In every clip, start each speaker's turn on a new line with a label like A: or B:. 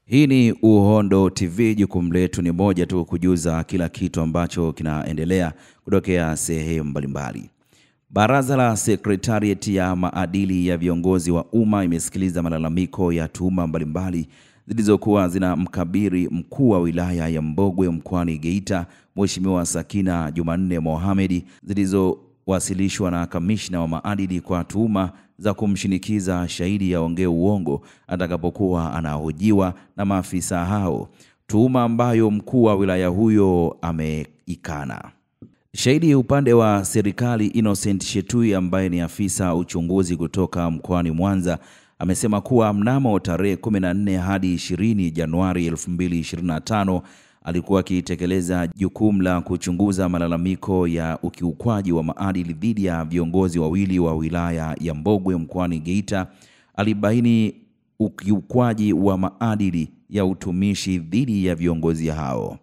A: Hii ni Uhondo TV, jukumu letu ni moja tu, kujuza kila kitu ambacho kinaendelea kutokea sehemu mbalimbali. Baraza la Secretariat ya maadili ya viongozi wa umma imesikiliza malalamiko ya tuhuma mbalimbali zilizokuwa zinamkabili mkuu wa wilaya ya Mbogwe mkoani Geita, Mheshimiwa Sakina Jumanne Mohamed, zilizowasilishwa na kamishna wa maadili kwa tuhuma za kumshinikiza shahidi aongee uongo atakapokuwa anahojiwa na maafisa hao, tuhuma ambayo mkuu wa wilaya huyo ameikana. Shahidi upande wa serikali Innocent Shetui, ambaye ni afisa uchunguzi kutoka mkoani Mwanza, amesema kuwa mnamo tarehe 14 hadi 20 Januari 2025 alikuwa akitekeleza jukumu la kuchunguza malalamiko ya ukiukwaji wa maadili dhidi ya viongozi wawili wa wilaya ya Mbogwe mkoani Geita. Alibaini ukiukwaji wa maadili ya utumishi dhidi ya viongozi hao.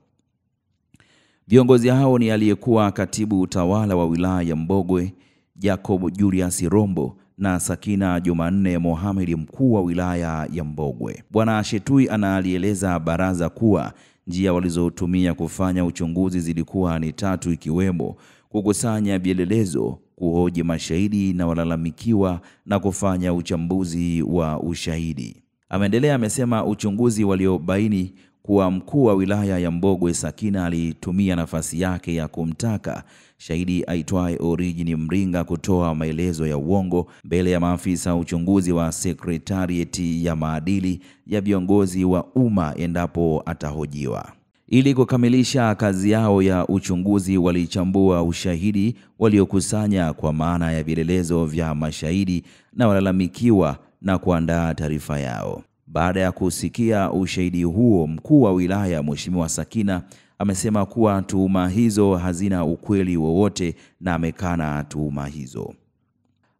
A: Viongozi hao ni aliyekuwa katibu utawala wa wilaya ya Mbogwe Jacob Julius Rombo na Sakina Jumanne Mohamed, mkuu wa wilaya ya Mbogwe. Bwana Shetui analieleza baraza kuwa njia walizotumia kufanya uchunguzi zilikuwa ni tatu, ikiwemo kukusanya vielelezo, kuhoji mashahidi na walalamikiwa na kufanya uchambuzi wa ushahidi. Ameendelea, amesema uchunguzi waliobaini kuwa mkuu wa wilaya ya Mbogwe Sakina alitumia nafasi yake ya kumtaka shahidi aitwaye Origin Mringa kutoa maelezo ya uongo mbele ya maafisa uchunguzi wa Secretariat ya maadili ya viongozi wa umma endapo atahojiwa. Ili kukamilisha kazi yao ya uchunguzi, walichambua ushahidi waliokusanya kwa maana ya vielelezo vya mashahidi na walalamikiwa na kuandaa taarifa yao. Baada ya kusikia ushahidi huo, mkuu wa wilaya Mheshimiwa Sakina amesema kuwa tuhuma hizo hazina ukweli wowote na amekana tuhuma hizo.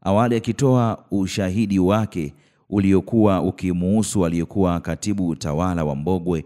A: Awali akitoa ushahidi wake uliokuwa ukimuhusu aliyekuwa katibu utawala wa Mbogwe,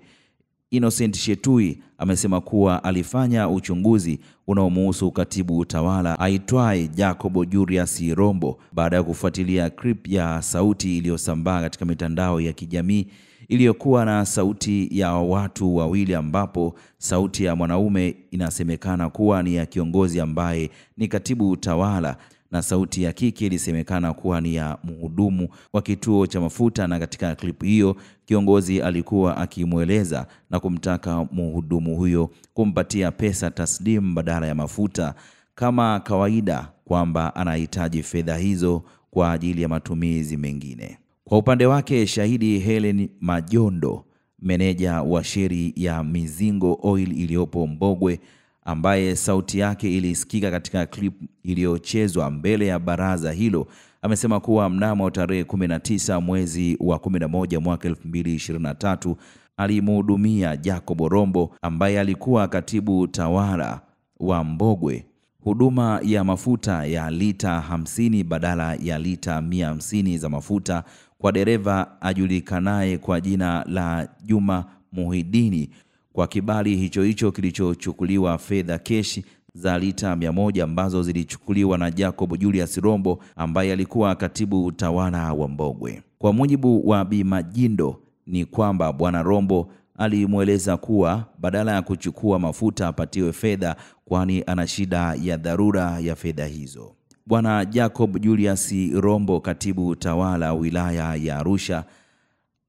A: Innocent Shetui amesema kuwa alifanya uchunguzi unaomuhusu katibu utawala aitwaye Jacob Julius Rombo baada ya kufuatilia clip ya sauti iliyosambaa katika mitandao ya kijamii iliyokuwa na sauti ya watu wawili, ambapo sauti ya mwanaume inasemekana kuwa ni ya kiongozi ambaye ni katibu utawala na sauti ya kike ilisemekana kuwa ni ya mhudumu wa kituo cha mafuta. Na katika clip hiyo kiongozi alikuwa akimweleza na kumtaka mhudumu huyo kumpatia pesa taslimu badala ya mafuta kama kawaida, kwamba anahitaji fedha hizo kwa ajili ya matumizi mengine. Kwa upande wake, shahidi Helen Majondo, meneja wa sheri ya Mizingo Oil iliyopo Mbogwe, ambaye sauti yake ilisikika katika clip iliyochezwa mbele ya baraza hilo, amesema kuwa mnamo tarehe 19 mwezi wa 11 mwaka 2023 alimhudumia Jacob Rombo, ambaye alikuwa katibu utawala wa Mbogwe, huduma ya mafuta ya lita 50 badala ya lita 150 za mafuta kwa dereva ajulikanaye kwa jina la Juma Muhidini. Kwa kibali hicho kilichochukuliwa fedha keshi za lita 100 ambazo zilichukuliwa na Jacob Julius Rombo, ambaye alikuwa katibu utawala wa Mbogwe. Kwa mujibu wa Bi Majindo ni kwamba Bwana Rombo alimweleza kuwa badala ya kuchukua mafuta apatiwe fedha, kwani ana shida ya dharura ya fedha hizo. Bwana Jacob Julius Rombo, katibu utawala wilaya ya Arusha,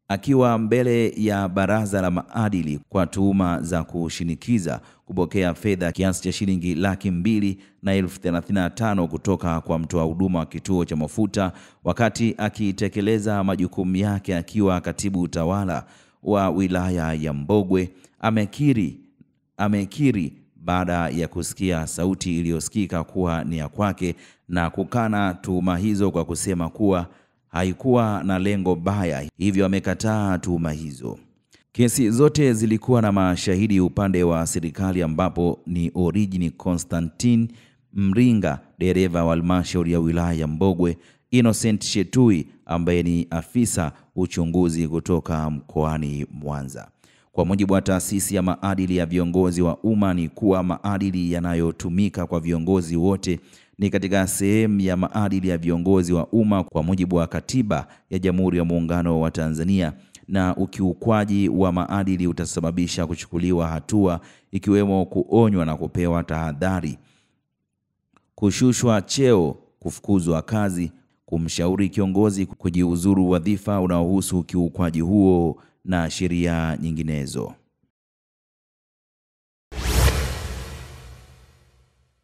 A: akiwa mbele ya baraza la maadili kwa tuhuma za kushinikiza kupokea fedha kiasi cha shilingi 200,035 kutoka kwa mtoa huduma wa kituo cha mafuta wakati akitekeleza majukumu yake akiwa katibu utawala wa wilaya ya Mbogwe, amekiri baada ya kusikia sauti iliyosikika kuwa ni ya kwake na kukana tuhuma hizo kwa kusema kuwa haikuwa na lengo baya, hivyo amekataa tuhuma hizo. Kesi zote zilikuwa na mashahidi upande wa serikali, ambapo ni Origin Constantine Mringa, dereva wa halmashauri ya wilaya ya Mbogwe, Innocent Shetui ambaye ni afisa uchunguzi kutoka mkoani Mwanza. Kwa mujibu wa taasisi ya maadili ya viongozi wa umma ni kuwa maadili yanayotumika kwa viongozi wote ni katika sehemu ya maadili ya viongozi wa umma kwa mujibu wa Katiba ya Jamhuri ya Muungano wa Tanzania na ukiukwaji wa maadili utasababisha kuchukuliwa hatua, ikiwemo kuonywa na kupewa tahadhari, kushushwa cheo, kufukuzwa kazi, kumshauri kiongozi kujiuzuru wadhifa unaohusu ukiukwaji huo na sheria nyinginezo.